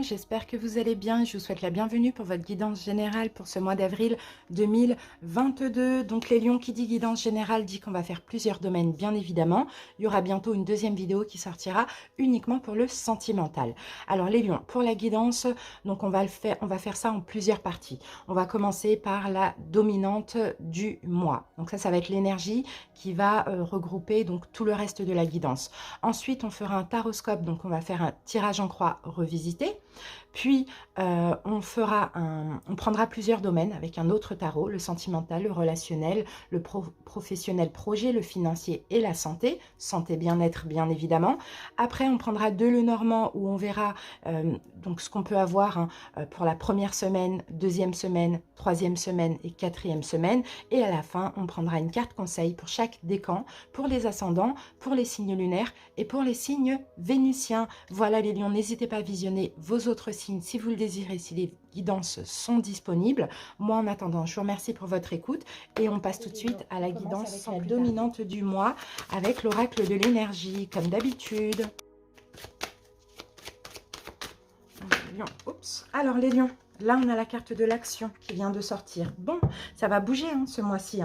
j'espère que vous allez bien. Je vous souhaite la bienvenue pour votre guidance générale pour ce mois d'avril 2022. Donc les lions, qui dit guidance générale dit qu'on va faire plusieurs domaines, bien évidemment. Il y aura bientôt une deuxième vidéo qui sortira uniquement pour le sentimental. Alors les lions, pour la guidance, donc on va faire ça en plusieurs parties. On va commencer par la dominante du mois. Donc ça va être l'énergie qui va regrouper donc tout le reste de la guidance. Ensuite, on fera un taroscope, donc on va faire un tirage en croix revisité. Puis, on prendra plusieurs domaines avec un autre tarot, le sentimental, le relationnel, le professionnel projet, le financier et la santé. Santé, bien-être, bien évidemment. Après, on prendra deux Lenormand où on verra donc ce qu'on peut avoir pour la première semaine, deuxième semaine, troisième semaine et quatrième semaine. Et à la fin, on prendra une carte conseil pour chaque décan, pour les ascendants, pour les signes lunaires et pour les signes vénusiens. Voilà les lions, n'hésitez pas à visionner vos autres signes si vous le désirez, si les guidances sont disponibles. Moi, en attendant, je vous remercie pour votre écoute et on passe tout de suite à la guidance dominante du mois avec l'oracle de l'énergie, comme d'habitude. Oups. Alors les lions, là on a la carte de l'action qui vient de sortir. Bon, ça va bouger ce mois-ci.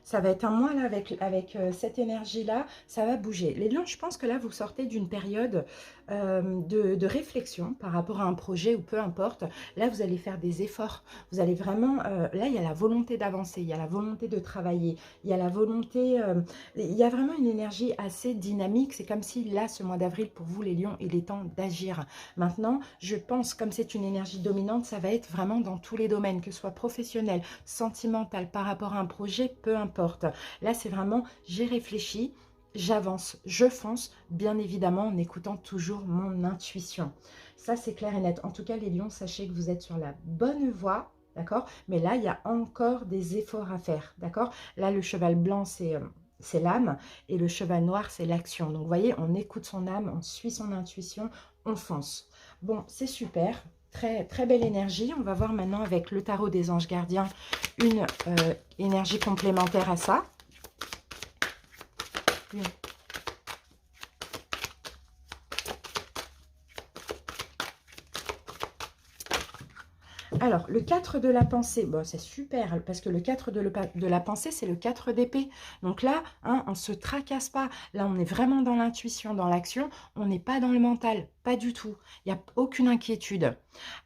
Ça va être un mois là avec cette énergie-là, ça va bouger. Les lions, je pense que là vous sortez d'une période de réflexion par rapport à un projet ou peu importe. Là vous allez faire des efforts. Vous allez vraiment, là il y a la volonté d'avancer, il y a la volonté de travailler, il y a la volonté, il y a vraiment une énergie assez dynamique. C'est comme si là ce mois d'avril pour vous les lions, il est temps d'agir. Maintenant, je pense comme c'est une énergie dominante, ça va être vraiment dans tous les domaines, que ce soit professionnel, sentimental, par rapport à un projet, peu importe. Là, c'est vraiment, j'ai réfléchi, j'avance, je fonce, bien évidemment en écoutant toujours mon intuition. Ça, c'est clair et net. En tout cas, les lions, sachez que vous êtes sur la bonne voie, d'accord? Mais là, il y a encore des efforts à faire, d'accord? Là, le cheval blanc, c'est l'âme et le cheval noir, c'est l'action. Donc, vous voyez, on écoute son âme, on suit son intuition, on fonce. Bon, c'est super. Très, très belle énergie. On va voir maintenant avec le tarot des anges gardiens une énergie complémentaire à ça. Alors, le 4 de la pensée, bon, c'est super, parce que le 4 de la pensée, c'est le 4 d'épée. Donc là, on ne se tracasse pas. Là, on est vraiment dans l'intuition, dans l'action. On n'est pas dans le mental, pas du tout. Il n'y a aucune inquiétude.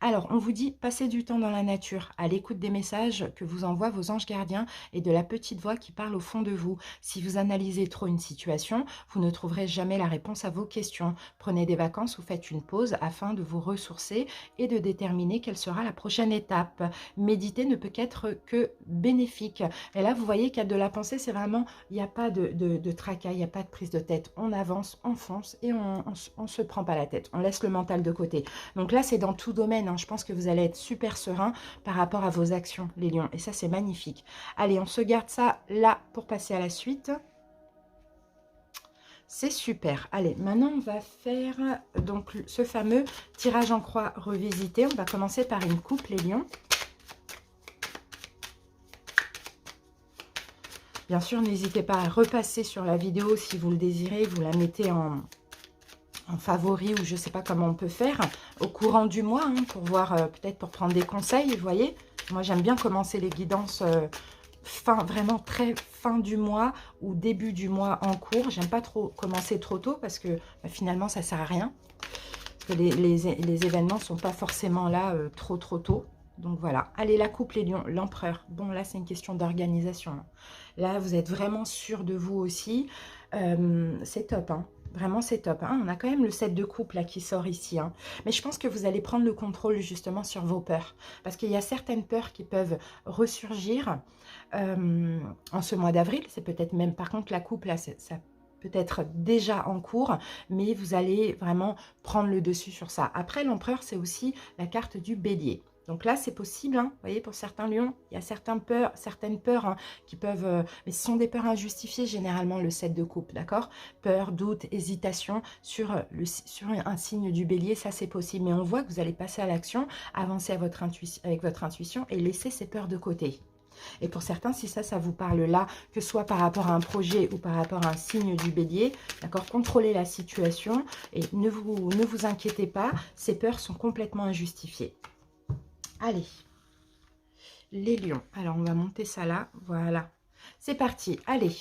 Alors, on vous dit, passez du temps dans la nature, à l'écoute des messages que vous envoient vos anges gardiens et de la petite voix qui parle au fond de vous. Si vous analysez trop une situation, vous ne trouverez jamais la réponse à vos questions. Prenez des vacances ou faites une pause afin de vous ressourcer et de déterminer quelle sera la prochaine étape. Méditer ne peut qu'être que bénéfique. Et là, vous voyez qu'il y a de la pensée, c'est vraiment, il n'y a pas de tracas, il n'y a pas de prise de tête. On avance, on fonce et on ne se prend pas la tête. On laisse le mental de côté. Donc là, c'est dans tout domaine. Je pense que vous allez être super serein par rapport à vos actions, les lions. Et ça, c'est magnifique. Allez, on se garde ça là pour passer à la suite. C'est super. Allez, maintenant, on va faire donc ce fameux tirage en croix revisité. On va commencer par une coupe, les lions. Bien sûr, n'hésitez pas à repasser sur la vidéo si vous le désirez. Vous la mettez en favori ou je ne sais pas comment on peut faire au courant du mois pour voir, peut-être pour prendre des conseils. Vous voyez, moi, j'aime bien commencer les guidances vraiment très fin du mois ou début du mois en cours. J'aime pas trop commencer trop tôt parce que finalement ça sert à rien, parce que les événements sont pas forcément là trop tôt. Donc voilà, allez, la coupe, les lions, l'empereur. Bon, là c'est une question d'organisation. Là vous êtes vraiment sûr de vous aussi. C'est top, Vraiment, c'est top. On a quand même le 7 de coupe là qui sort ici. Mais je pense que vous allez prendre le contrôle justement sur vos peurs. Parce qu'il y a certaines peurs qui peuvent ressurgir en ce mois d'avril. C'est peut-être même, par contre, la coupe là, ça peut être déjà en cours. Mais vous allez vraiment prendre le dessus sur ça. Après, l'empereur, c'est aussi la carte du bélier. Donc là, c'est possible, vous voyez, pour certains lions, il y a certaines peurs qui peuvent... mais ce sont des peurs injustifiées, généralement, le 7 de coupe, d'accord? Peur, doute, hésitation sur un signe du bélier, ça c'est possible. Mais on voit que vous allez passer à l'action, avancer avec votre intuition et laisser ces peurs de côté. Et pour certains, si ça vous parle là, que ce soit par rapport à un projet ou par rapport à un signe du bélier, d'accord, contrôlez la situation et ne vous inquiétez pas, ces peurs sont complètement injustifiées. Allez, les lions. Alors, on va monter ça là, voilà. C'est parti, allez.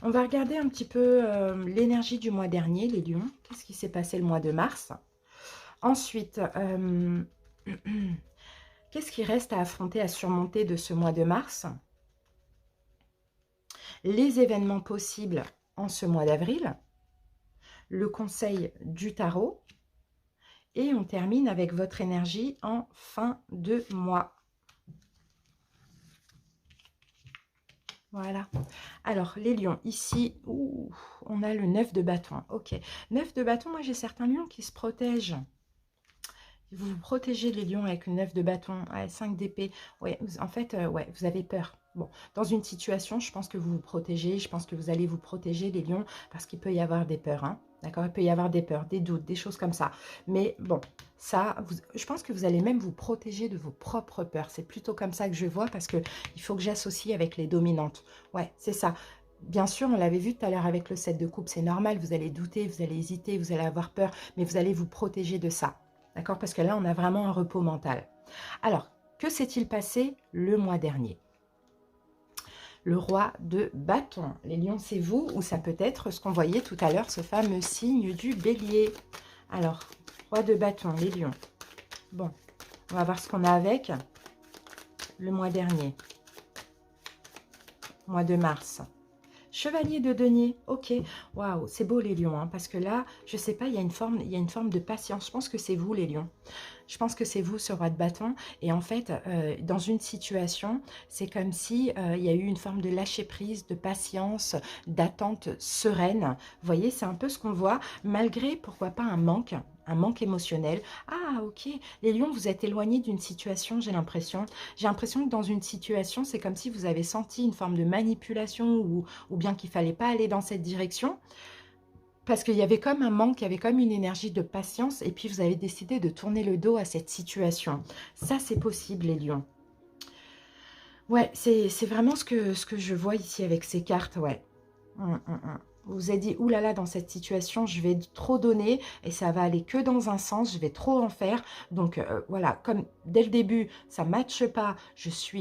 On va regarder un petit peu l'énergie du mois dernier, les lions. Qu'est-ce qui s'est passé le mois de mars? Ensuite, qu'est-ce qui reste à affronter, à surmonter de ce mois de mars? Les événements possibles en ce mois d'avril. Le conseil du tarot. Et on termine avec votre énergie en fin de mois. Voilà. Alors, les lions, ici, ouh, on a le 9 de bâton. Ok. 9 de bâton, moi j'ai certains lions qui se protègent. Vous vous protégez les lions avec le 9 de bâton, ouais, 5 d'épée. Ouais, en fait, ouais, vous avez peur. Bon, dans une situation, je pense que vous vous protégez. Je pense que vous allez vous protéger, les lions, parce qu'il peut y avoir des peurs. Hein, d'accord? Il peut y avoir des peurs, des doutes, des choses comme ça. Mais bon, ça, je pense que vous allez même vous protéger de vos propres peurs. C'est plutôt comme ça que je vois, parce qu'il faut que j'associe avec les dominantes. Ouais, c'est ça. Bien sûr, on l'avait vu tout à l'heure avec le 7 de coupe. C'est normal, vous allez douter, vous allez hésiter, vous allez avoir peur. Mais vous allez vous protéger de ça. D'accord? Parce que là, on a vraiment un repos mental. Alors, que s'est-il passé le mois dernier? Le roi de bâton. Les lions, c'est vous, ou ça peut être ce qu'on voyait tout à l'heure, ce fameux signe du bélier. Alors, roi de bâton, les lions. Bon, on va voir ce qu'on a avec le mois dernier. Mois de mars. Chevalier de denier, ok. Waouh, c'est beau les lions, hein, parce que là, je sais pas, il y a une forme de patience. Je pense que c'est vous les lions. Je pense que c'est vous ce roi de bâton. Et en fait, dans une situation, c'est comme si il y a eu une forme de lâcher prise, de patience, d'attente sereine. Vous voyez, c'est un peu ce qu'on voit, malgré, pourquoi pas, un manque émotionnel. Ah, ok. Les lions, vous êtes éloignés d'une situation, j'ai l'impression. J'ai l'impression que dans une situation, c'est comme si vous avez senti une forme de manipulation ou bien qu'il fallait pas aller dans cette direction. Parce qu'il y avait comme un manque, il y avait comme une énergie de patience. Et puis, vous avez décidé de tourner le dos à cette situation. Ça, c'est possible, les lions. Ouais, c'est vraiment ce que je vois ici avec ces cartes, ouais. Vous vous êtes dit, oulala, dans cette situation, je vais trop donner et ça va aller que dans un sens, je vais trop en faire. Donc voilà, comme dès le début, ça ne matche pas,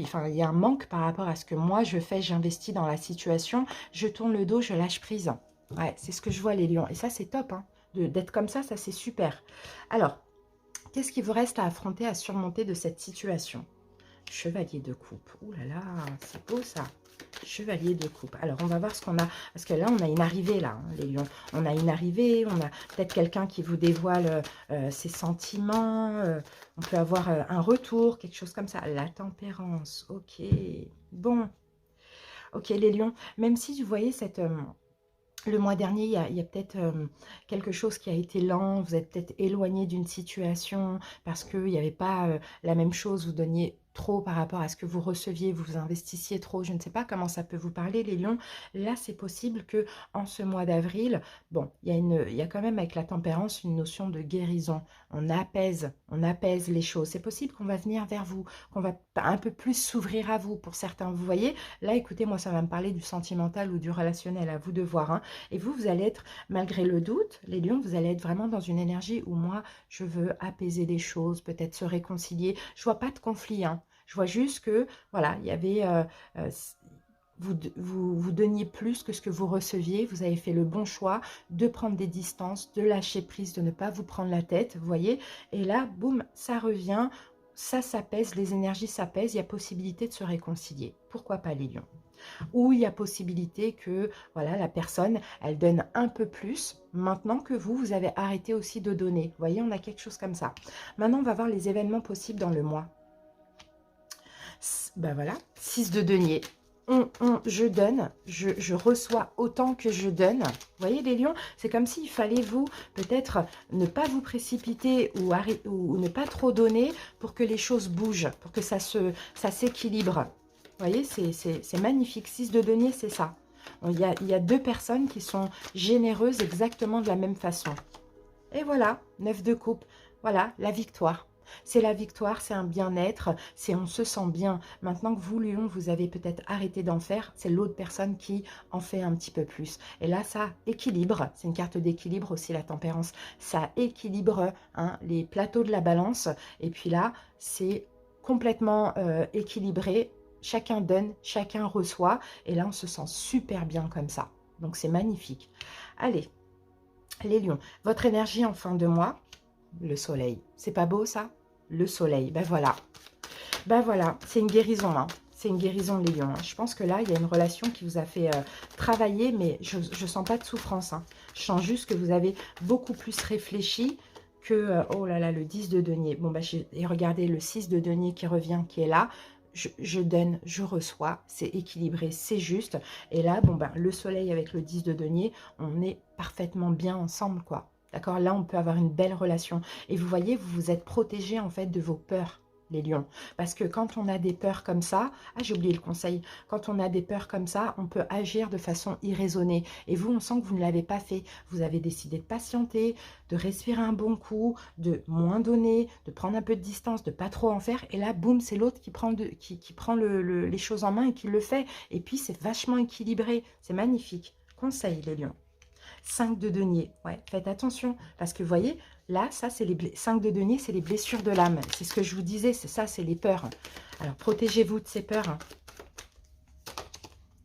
enfin, il y a un manque par rapport à ce que moi je fais, j'investis dans la situation, je tourne le dos, je lâche prise. Ouais, c'est ce que je vois, les lions. Et ça, c'est top, hein, d'être comme ça c'est super. Alors, qu'est-ce qui vous reste à affronter, à surmonter de cette situation? Chevalier de coupe. Ouh là là, c'est beau ça. Chevalier de coupe. Alors, on va voir ce qu'on a. Parce que là, on a une arrivée, là, hein, les lions. On a une arrivée, on a peut-être quelqu'un qui vous dévoile ses sentiments. On peut avoir un retour, quelque chose comme ça. La tempérance, ok. Bon. Ok, les lions. Même si, vous voyez, le mois dernier, il y a peut-être quelque chose qui a été lent. Vous êtes peut-être éloigné d'une situation parce qu'il n'y avait pas la même chose. Vous donniez trop par rapport à ce que vous receviez, vous investissiez trop. Je ne sais pas comment ça peut vous parler, les lions. Là, c'est possible que en ce mois d'avril, bon, il y a quand même avec la tempérance une notion de guérison. On apaise les choses. C'est possible qu'on va venir vers vous, qu'on va un peu plus s'ouvrir à vous pour certains. Vous voyez, là, écoutez, moi, ça va me parler du sentimental ou du relationnel, à vous de voir, hein. Et vous allez être, malgré le doute, les lions, vous allez être vraiment dans une énergie où moi, je veux apaiser les choses, peut-être se réconcilier. Je vois pas de conflit, hein. Je vois juste que, voilà, il y avait... vous donniez plus que ce que vous receviez. Vous avez fait le bon choix de prendre des distances, de lâcher prise, de ne pas vous prendre la tête, vous voyez. Et là, boum, ça revient, ça s'apaise, les énergies s'apaisent, il y a possibilité de se réconcilier. Pourquoi pas les lions? Ou il y a possibilité que voilà, la personne, elle donne un peu plus maintenant que vous avez arrêté aussi de donner. Vous voyez, on a quelque chose comme ça. Maintenant, on va voir les événements possibles dans le mois. Ben voilà, 6 de denier. Je donne, je reçois autant que je donne. Vous voyez les lions, c'est comme s'il fallait vous, peut-être, ne pas vous précipiter ou ne pas trop donner pour que les choses bougent, pour que ça s'équilibre. Vous voyez, c'est magnifique. 6 de denier, c'est ça. Il y a deux personnes qui sont généreuses exactement de la même façon. Et voilà, 9 de coupe. Voilà, la victoire. C'est la victoire, c'est un bien-être, c'est on se sent bien. Maintenant que vous, Lion, vous avez peut-être arrêté d'en faire, c'est l'autre personne qui en fait un petit peu plus. Et là, ça équilibre, c'est une carte d'équilibre aussi, la tempérance. Ça équilibre hein, les plateaux de la balance. Et puis là, c'est complètement équilibré. Chacun donne, chacun reçoit. Et là, on se sent super bien comme ça. Donc, c'est magnifique. Allez, les lions, votre énergie en fin de mois, le soleil. C'est pas beau, ça? Le soleil, ben voilà. Ben voilà, c'est une guérison, hein. C'est une guérison, les lions. Je pense que là, il y a une relation qui vous a fait travailler, mais je ne sens pas de souffrance. Hein. Je sens juste que vous avez beaucoup plus réfléchi que... oh là là, le 10 de denier. Bon, bah, et regardez, le 6 de denier qui revient, qui est là. Je donne, je reçois, c'est équilibré, c'est juste. Et là, bon, ben, le soleil avec le 10 de denier, on est parfaitement bien ensemble, quoi. D'accord? Là, on peut avoir une belle relation. Et vous voyez, vous vous êtes protégé, en fait, de vos peurs, les lions. Parce que quand on a des peurs comme ça, ah, j'ai oublié le conseil, quand on a des peurs comme ça, on peut agir de façon irraisonnée. Et vous, on sent que vous ne l'avez pas fait. Vous avez décidé de patienter, de respirer un bon coup, de moins donner, de prendre un peu de distance, de pas trop en faire. Et là, boum, c'est l'autre qui prend, qui prend les choses en main et qui le fait. Et puis, c'est vachement équilibré. C'est magnifique. Conseil, les lions. 5 de denier, ouais, faites attention, parce que vous voyez, là, ça, c'est les 5 de denier, c'est les blessures de l'âme. C'est ce que je vous disais, c'est ça, c'est les peurs. Alors, protégez-vous de ces peurs.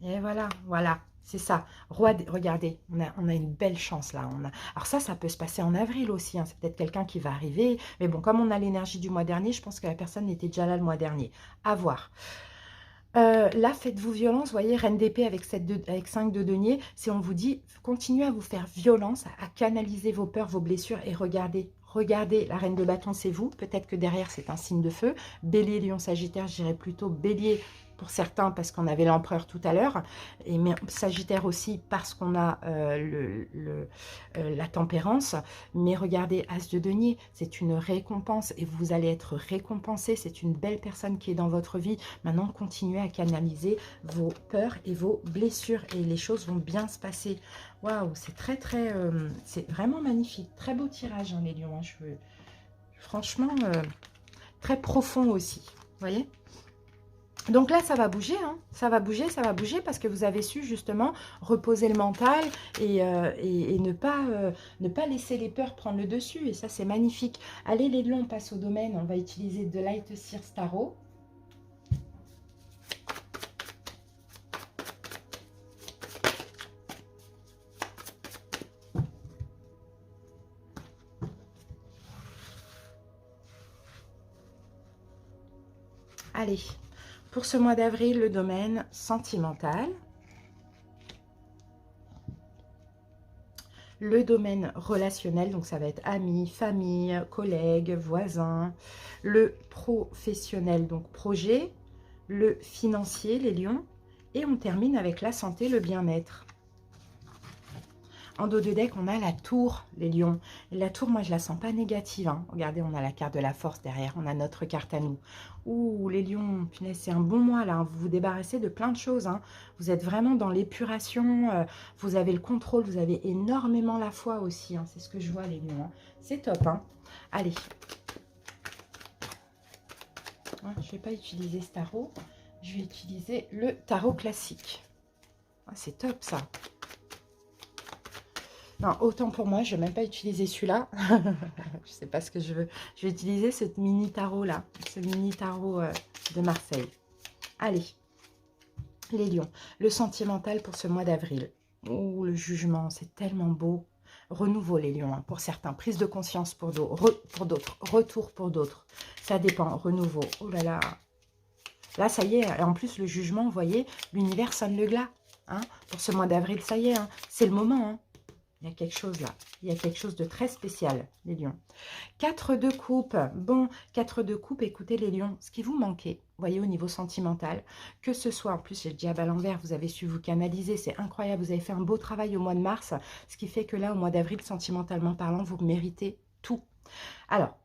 Et voilà, voilà, c'est ça. Regardez, on a une belle chance là. Alors ça peut se passer en avril aussi, hein. C'est peut-être quelqu'un qui va arriver. Mais bon, comme on a l'énergie du mois dernier, je pense que la personne était déjà là le mois dernier. À voir. Là, faites-vous violence, vous voyez, reine d'épée avec 5 de denier, si on vous dit, continuez à vous faire violence, à canaliser vos peurs, vos blessures, et regardez, la reine de bâton, c'est vous, peut-être que derrière, c'est un signe de feu, bélier, lion, sagittaire, je dirais plutôt bélier, pour certains, parce qu'on avait l'empereur tout à l'heure, mais sagittaire aussi, parce qu'on a la tempérance, mais regardez, as de denier, c'est une récompense, et vous allez être récompensé, c'est une belle personne qui est dans votre vie. Maintenant, continuez à canaliser vos peurs et vos blessures, et les choses vont bien se passer. Waouh, c'est c'est vraiment magnifique, très beau tirage, hein, les lions, hein, franchement, très profond aussi, vous voyez. Donc là, ça va bouger, hein. Ça va bouger, parce que vous avez su justement reposer le mental et ne pas laisser les peurs prendre le dessus. Et ça, c'est magnifique. Allez, les lions, on passe au domaine. On va utiliser de Light Sears Tarot. Allez. Pour ce mois d'avril, le domaine sentimental, le domaine relationnel, donc ça va être amis, famille, collègues, voisins, le professionnel, donc projet, le financier, les lions, et on termine avec la santé, le bien-être. En dos de deck, on a la tour, les lions. Et la tour, moi, je la sens pas négative. Hein. Regardez, on a la carte de la force derrière. On a notre carte à nous. Ouh, les lions, punaise, c'est un bon mois, là. Hein. Vous vous débarrassez de plein de choses. Hein. Vous êtes vraiment dans l'épuration. Vous avez le contrôle. Vous avez énormément la foi aussi. Hein. C'est ce que je vois, les lions. Hein. C'est top. Hein. Allez. Je ne vais pas utiliser ce tarot. Je vais utiliser le tarot classique. Ah, c'est top, ça. Non, autant pour moi, je ne vais même pas utiliser celui-là. Je ne sais pas ce que je veux. Je vais utiliser ce mini tarot-là. Ce mini tarot de Marseille. Allez, les lions. Le sentimental pour ce mois d'avril. Oh, le jugement, c'est tellement beau. Renouveau, les lions, hein, pour certains. Prise de conscience pour d'autres. Retour pour d'autres. Ça dépend. Renouveau. Oh là là. Là, ça y est. En plus, le jugement, vous voyez, l'univers sonne le glas. Hein, pour ce mois d'avril, ça y est. Hein, c'est le moment. Hein. Il y a quelque chose là. Il y a quelque chose de très spécial, les lions. 4 de coupe. Bon, 4 de coupe, écoutez les lions, ce qui vous manquait, voyez, au niveau sentimental, que ce soit, en plus, j'ai le diable à l'envers, vous avez su vous canaliser, c'est incroyable, vous avez fait un beau travail au mois de mars, ce qui fait que là, au mois d'avril, sentimentalement parlant, vous méritez tout. Alors,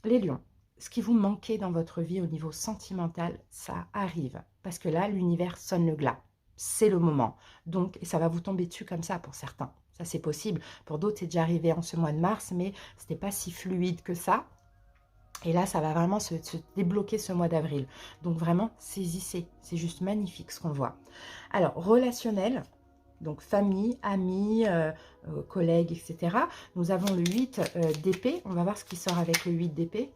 les lions, ce qui vous manquait dans votre vie au niveau sentimental, ça arrive. Parce que là, l'univers sonne le glas. C'est le moment. Donc, et ça va vous tomber dessus comme ça pour certains. Ça, c'est possible. Pour d'autres, c'est déjà arrivé en ce mois de mars, mais ce n'était pas si fluide que ça. Et là, ça va vraiment se débloquer ce mois d'avril. Donc vraiment, saisissez. C'est juste magnifique ce qu'on voit. Alors, relationnel, donc famille, amis, collègues, etc. Nous avons le 8 d'épée. On va voir ce qui sort avec le 8 d'épée.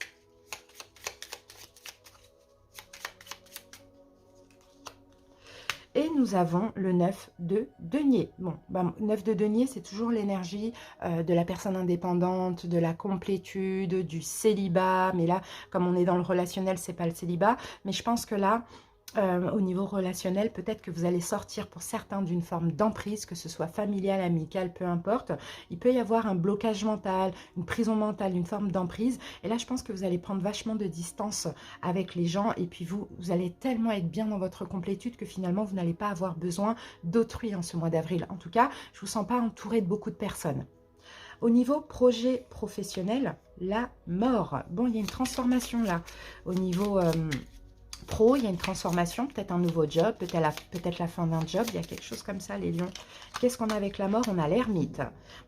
Et nous avons le 9 de denier. Bon, ben, 9 de denier, c'est toujours l'énergie de la personne indépendante, de la complétude, du célibat. Mais là, comme on est dans le relationnel, c'est pas le célibat. Mais je pense que là, au niveau relationnel, peut-être que vous allez sortir pour certains d'une forme d'emprise, que ce soit familiale, amicale, peu importe. Il peut y avoir un blocage mental, une prison mentale, une forme d'emprise. Et là, je pense que vous allez prendre vachement de distance avec les gens. Et puis vous allez tellement être bien dans votre complétude que finalement, vous n'allez pas avoir besoin d'autrui en ce mois d'avril. En tout cas, je ne vous sens pas entouré de beaucoup de personnes. Au niveau projet professionnel, la mort. Bon, il y a une transformation là. Au niveau pro, il y a une transformation, peut-être un nouveau job, peut-être la fin d'un job, il y a quelque chose comme ça, les lions. Qu'est-ce qu'on a avec la mort? On a l'ermite.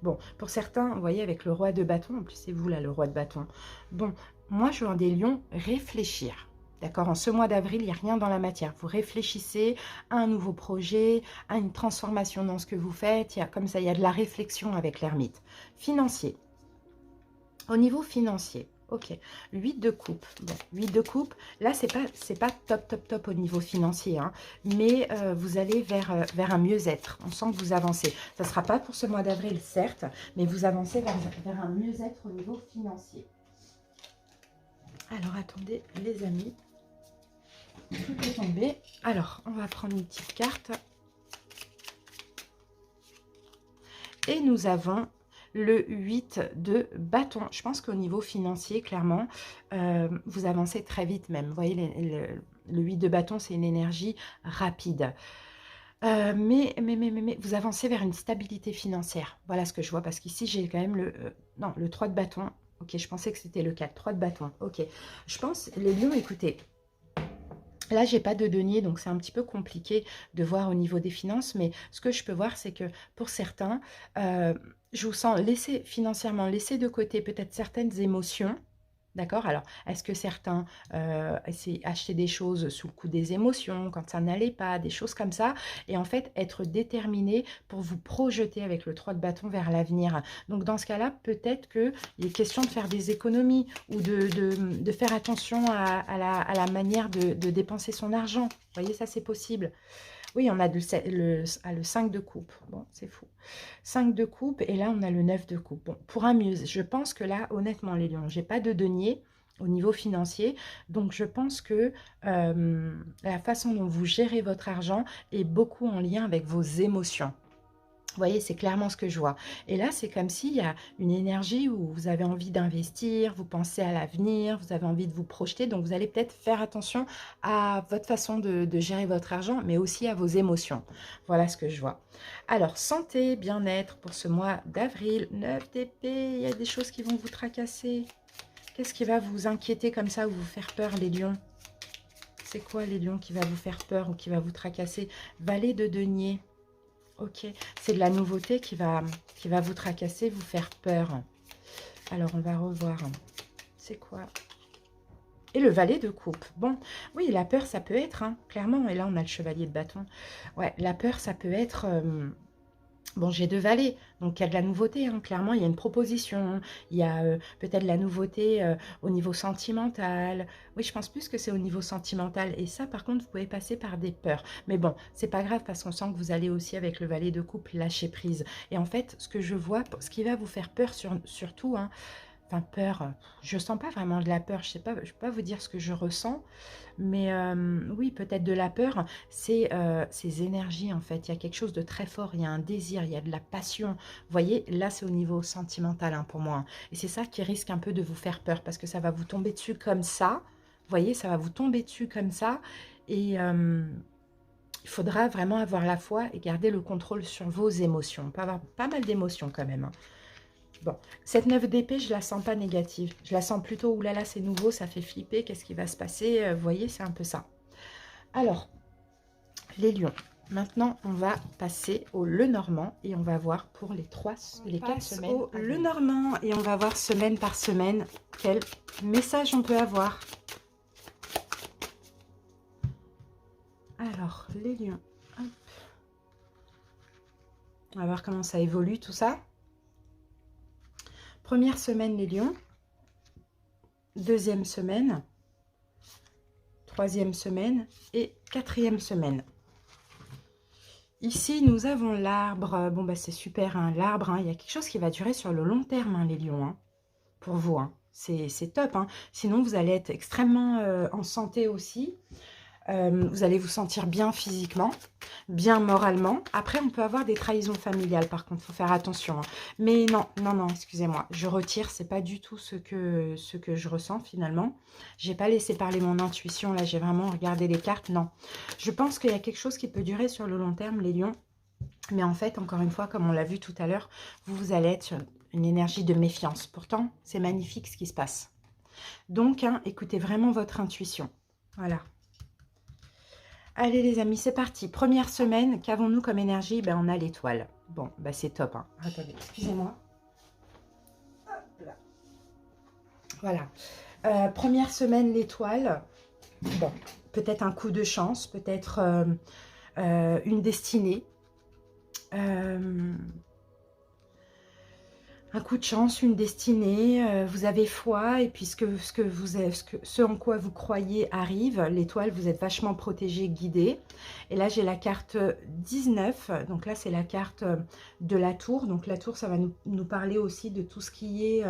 Bon, pour certains, vous voyez, avec le roi de bâton, en plus c'est vous là, le roi de bâton. Bon, moi je vois des lions réfléchir. D'accord, en ce mois d'avril, il n'y a rien dans la matière. Vous réfléchissez à un nouveau projet, à une transformation dans ce que vous faites. Comme ça, il y a de la réflexion avec l'ermite. Financier. Au niveau financier, ok, 8 de coupe. Bon, 8 de coupe, là, c'est pas top au niveau financier, hein, mais vous allez vers un mieux-être. On sent que vous avancez. Ça ne sera pas pour ce mois d'avril, certes, mais vous avancez vers un mieux-être au niveau financier. Alors, attendez, les amis. Tout est tombé. Alors, on va prendre une petite carte. Et nous avons le 8 de bâton. Je pense qu'au niveau financier, clairement, vous avancez très vite même. Vous voyez, le 8 de bâton, c'est une énergie rapide. Mais vous avancez vers une stabilité financière. Voilà ce que je vois, parce qu'ici, j'ai quand même le 3 de bâton. Ok, je pensais que c'était le 4, 3 de bâton. Ok, je pense, les lions, écoutez, là, j'ai pas de denier, donc c'est un petit peu compliqué de voir au niveau des finances. Mais ce que je peux voir, c'est que pour certains, je vous sens financièrement laisser de côté peut-être certaines émotions. D'accord? Alors, est-ce que certains achetaient des choses sous le coup des émotions, quand ça n'allait pas, des choses comme ça, et en fait, être déterminé pour vous projeter avec le 3 de bâton vers l'avenir. Donc, dans ce cas-là, peut-être qu'il est question de faire des économies ou de faire attention à la manière de dépenser son argent. Vous voyez, ça, c'est possible. Oui, on a le 5 de coupe. Bon, c'est fou. 5 de coupe et là, on a le 9 de coupe. Bon, pour un muse, je pense que là, honnêtement, les lions, j'ai pas de denier au niveau financier. Donc, je pense que la façon dont vous gérez votre argent est beaucoup en lien avec vos émotions. Vous voyez, c'est clairement ce que je vois. Et là, c'est comme s'il y a une énergie où vous avez envie d'investir, vous pensez à l'avenir, vous avez envie de vous projeter. Donc, vous allez peut-être faire attention à votre façon de gérer votre argent, mais aussi à vos émotions. Voilà ce que je vois. Alors, santé, bien-être pour ce mois d'avril. 9 d'épée, il y a des choses qui vont vous tracasser. Qu'est-ce qui va vous inquiéter comme ça ou vous faire peur, les lions? C'est quoi, les lions, qui va vous faire peur ou qui va vous tracasser? Valet de denier. Ok, c'est de la nouveauté qui va vous tracasser, vous faire peur. Alors, on va revoir. C'est quoi? Et le valet de coupe. Bon, oui, la peur, ça peut être, hein, clairement. Et là, on a le chevalier de bâton. Ouais, la peur, ça peut être... Bon, j'ai 2 valets, donc il y a de la nouveauté, hein. Clairement, il y a une proposition, il y a peut-être de la nouveauté au niveau sentimental. Oui, je pense plus que c'est au niveau sentimental. Et ça, par contre, vous pouvez passer par des peurs. Mais bon, c'est pas grave parce qu'on sent que vous allez aussi, avec le valet de coupe, lâcher prise. Et en fait, ce que je vois, ce qui va vous faire peur surtout, hein, enfin peur, je sens pas vraiment de la peur, je peux pas vous dire ce que je ressens, mais oui, peut-être de la peur, c'est ces énergies en fait, il y a quelque chose de très fort, il y a un désir, il y a de la passion, vous voyez, là c'est au niveau sentimental, hein, pour moi, hein. Et c'est ça qui risque un peu de vous faire peur, parce que ça va vous tomber dessus comme ça, vous voyez, ça va vous tomber dessus comme ça, et il faudra vraiment avoir la foi et garder le contrôle sur vos émotions, pas avoir pas mal d'émotions quand même, hein. Bon, cette 9 d'épée, je la sens pas négative. Je la sens plutôt, oulala, c'est nouveau, ça fait flipper, qu'est-ce qui va se passer? Vous voyez, c'est un peu ça. Alors, les lions. Maintenant, on va passer au Lenormand et on va voir pour les 4 semaines. Au Lenormand et on va voir semaine par semaine quel message on peut avoir. Alors, les lions. Hop. On va voir comment ça évolue tout ça. Première semaine, les lions. Deuxième semaine. Troisième semaine et quatrième semaine. Ici, nous avons l'arbre. Bon, bah c'est super, hein, l'arbre. Hein, il y a quelque chose qui va durer sur le long terme, hein, les lions, hein, pour vous. Hein. C'est top. Hein. Sinon, vous allez être extrêmement en santé aussi. Vous allez vous sentir bien physiquement, bien moralement. Après, on peut avoir des trahisons familiales, par contre, il faut faire attention. Hein. Mais non, non, non, excusez-moi, je retire, c'est pas du tout ce que je ressens finalement. J'ai pas laissé parler mon intuition, là, j'ai vraiment regardé les cartes, non. Je pense qu'il y a quelque chose qui peut durer sur le long terme, les lions. Mais en fait, encore une fois, comme on l'a vu tout à l'heure, vous allez être sur une énergie de méfiance. Pourtant, c'est magnifique ce qui se passe. Donc, hein, écoutez vraiment votre intuition. Voilà. Allez les amis, c'est parti. Première semaine, qu'avons-nous comme énergie? Ben, on a l'étoile. Bon, ben, c'est top. Hein. Attendez, excusez-moi. Voilà. Première semaine, l'étoile. Bon, peut-être un coup de chance, peut-être une destinée. Un coup de chance, une destinée, vous avez foi et puis ce en quoi vous croyez arrive. L'étoile, vous êtes vachement protégé, guidé. Et là, j'ai la carte 19. Donc là, c'est la carte de la tour. Donc la tour, ça va nous parler aussi de tout ce qui est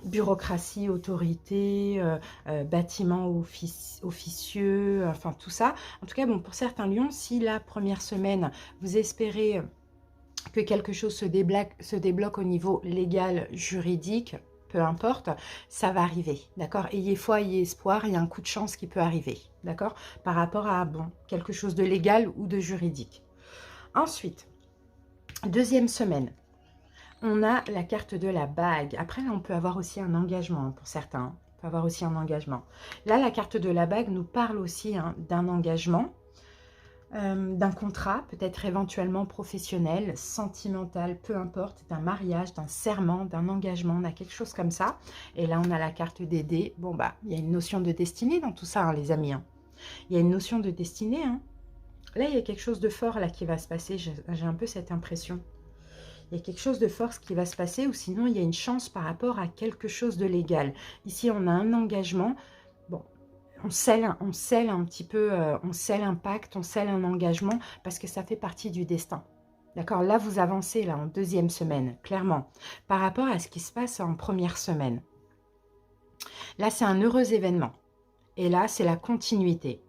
bureaucratie, autorité, bâtiment officieux, enfin tout ça. En tout cas, bon, pour certains lions, si la première semaine, vous espérez que quelque chose se débloque au niveau légal, juridique, peu importe, ça va arriver, d'accord? Ayez foi, ayez espoir, il y a un coup de chance qui peut arriver, d'accord? Par rapport à, bon, quelque chose de légal ou de juridique. Ensuite, deuxième semaine, on a la carte de la bague. Après, là, on peut avoir aussi un engagement pour certains. On peut avoir aussi un engagement. Là, la carte de la bague nous parle aussi hein, d'un engagement. D'un contrat, peut-être éventuellement professionnel, sentimental, peu importe, d'un mariage, d'un serment, d'un engagement, on a quelque chose comme ça. Et là, on a la carte des dés. Bon, bah, il y a une notion de destinée dans tout ça, hein, les amis. Hein. Il y a une notion de destinée. Hein. Là, il y a quelque chose de fort là qui va se passer. J'ai un peu cette impression. Il y a quelque chose de fort qui va se passer ou sinon, il y a une chance par rapport à quelque chose de légal. Ici, on a un engagement. Bon, on scelle un petit peu, on scelle un pacte, on scelle un engagement parce que ça fait partie du destin. D'accord? Là, vous avancez là en deuxième semaine, clairement, par rapport à ce qui se passe en première semaine. Là, c'est un heureux événement. Et là, c'est la continuité.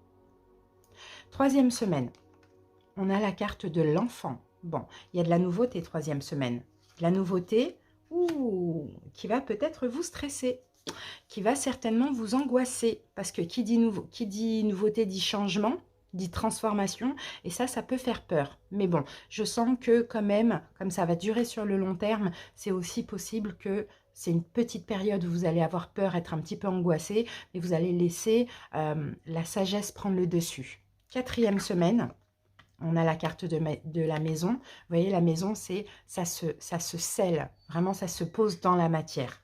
Troisième semaine, on a la carte de l'enfant. Bon, il y a de la nouveauté troisième semaine. La nouveauté, qui va peut-être vous stresser, qui va certainement vous angoisser. Parce que qui dit nouveauté dit changement, dit transformation. Et ça peut faire peur. Mais bon, je sens que quand même, comme ça va durer sur le long terme, c'est aussi possible que c'est une petite période où vous allez avoir peur, être un petit peu angoissé. Mais vous allez laisser la sagesse prendre le dessus. Quatrième semaine. On a la carte de la maison. Vous voyez, la maison, c'est ça se scelle. Vraiment, ça se pose dans la matière.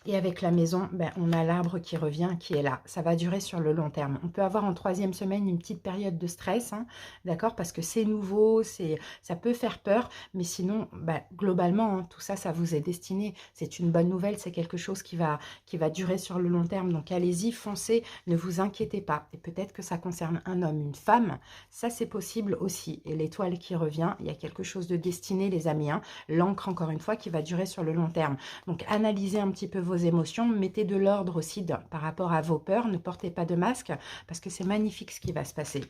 Et avec la maison, ben, on a l'arbre qui revient, qui est là. Ça va durer sur le long terme. On peut avoir en troisième semaine une petite période de stress, hein, d'accord? Parce que c'est nouveau, ça peut faire peur. Mais sinon, ben, globalement, hein, tout ça, ça vous est destiné. C'est une bonne nouvelle, c'est quelque chose qui va durer sur le long terme. Donc, allez-y, foncez, ne vous inquiétez pas. Et peut-être que ça concerne un homme, une femme. Ça, c'est possible aussi. Et l'étoile qui revient, il y a quelque chose de destiné, les amis. Hein. L'encre, encore une fois, qui va durer sur le long terme. Donc, analysez un petit peu vos émotions, mettez de l'ordre aussi par rapport à vos peurs, ne portez pas de masque parce que c'est magnifique ce qui va se passer.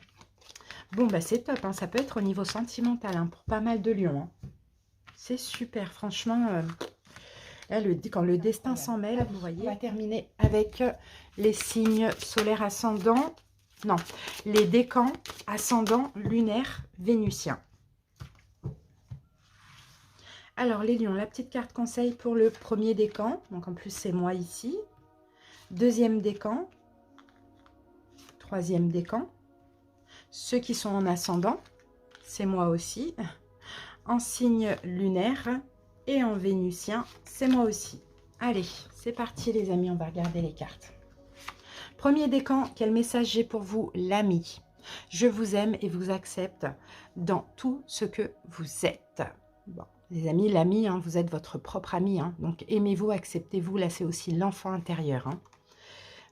Bon, bah c'est top, hein, ça peut être au niveau sentimental hein, pour pas mal de lions. Hein. C'est super, franchement, là, quand le destin s'en mêle, vous voyez. On va terminer avec les signes solaires ascendants, non, les décans ascendants lunaires vénusiens. Alors, les lions, la petite carte conseil pour le premier décan. Donc, en plus, c'est moi ici. Deuxième décan. troisième décan. Ceux qui sont en ascendant, c'est moi aussi. En signe lunaire et en vénusien, c'est moi aussi. Allez, c'est parti les amis, on va regarder les cartes. Premier décan, quel message j'ai pour vous? L'ami. Je vous aime et vous accepte dans tout ce que vous êtes. Bon, les amis, l'ami, hein, vous êtes votre propre ami. Hein, donc aimez-vous, acceptez-vous. Là, c'est aussi l'enfant intérieur. Hein,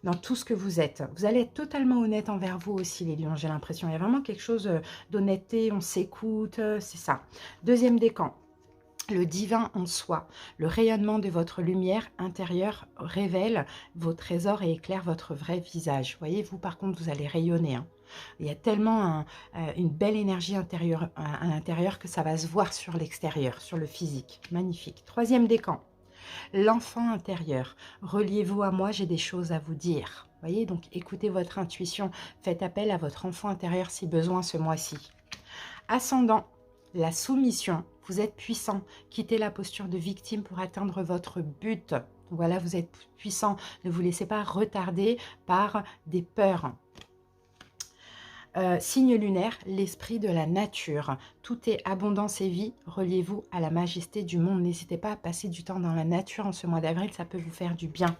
dans tout ce que vous êtes. Vous allez être totalement honnête envers vous aussi, les lions, j'ai l'impression. Il y a vraiment quelque chose d'honnêteté, on s'écoute, c'est ça. Deuxième décan. Le divin en soi, le rayonnement de votre lumière intérieure révèle vos trésors et éclaire votre vrai visage. Vous voyez, vous par contre, vous allez rayonner. Hein. Il y a tellement une belle énergie intérieure à l'intérieur que ça va se voir sur l'extérieur, sur le physique. Magnifique. Troisième décan. L'enfant intérieur. Reliez-vous à moi, j'ai des choses à vous dire. Vous voyez, donc écoutez votre intuition. Faites appel à votre enfant intérieur si besoin ce mois-ci. Ascendant. La soumission, vous êtes puissant. Quittez la posture de victime pour atteindre votre but. Voilà, vous êtes puissant. Ne vous laissez pas retarder par des peurs. Signe lunaire, l'esprit de la nature. Tout est abondance et vie. Reliez-vous à la majesté du monde. N'hésitez pas à passer du temps dans la nature en ce mois d'avril. Ça peut vous faire du bien.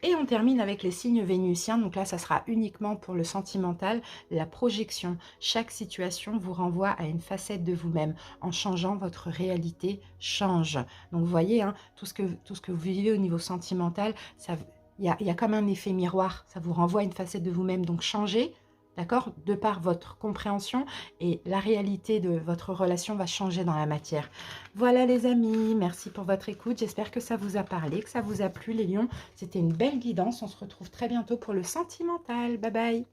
Et on termine avec les signes vénusiens. Donc là, ça sera uniquement pour le sentimental, la projection. Chaque situation vous renvoie à une facette de vous-même. En changeant, votre réalité change. Donc vous voyez, hein, tout ce que vous vivez au niveau sentimental, il y a comme un effet miroir. Ça vous renvoie à une facette de vous-même. Donc changez. D'accord? De par votre compréhension et la réalité de votre relation va changer dans la matière. Voilà les amis, merci pour votre écoute. J'espère que ça vous a parlé, que ça vous a plu les lions. C'était une belle guidance. On se retrouve très bientôt pour le sentimental. Bye bye!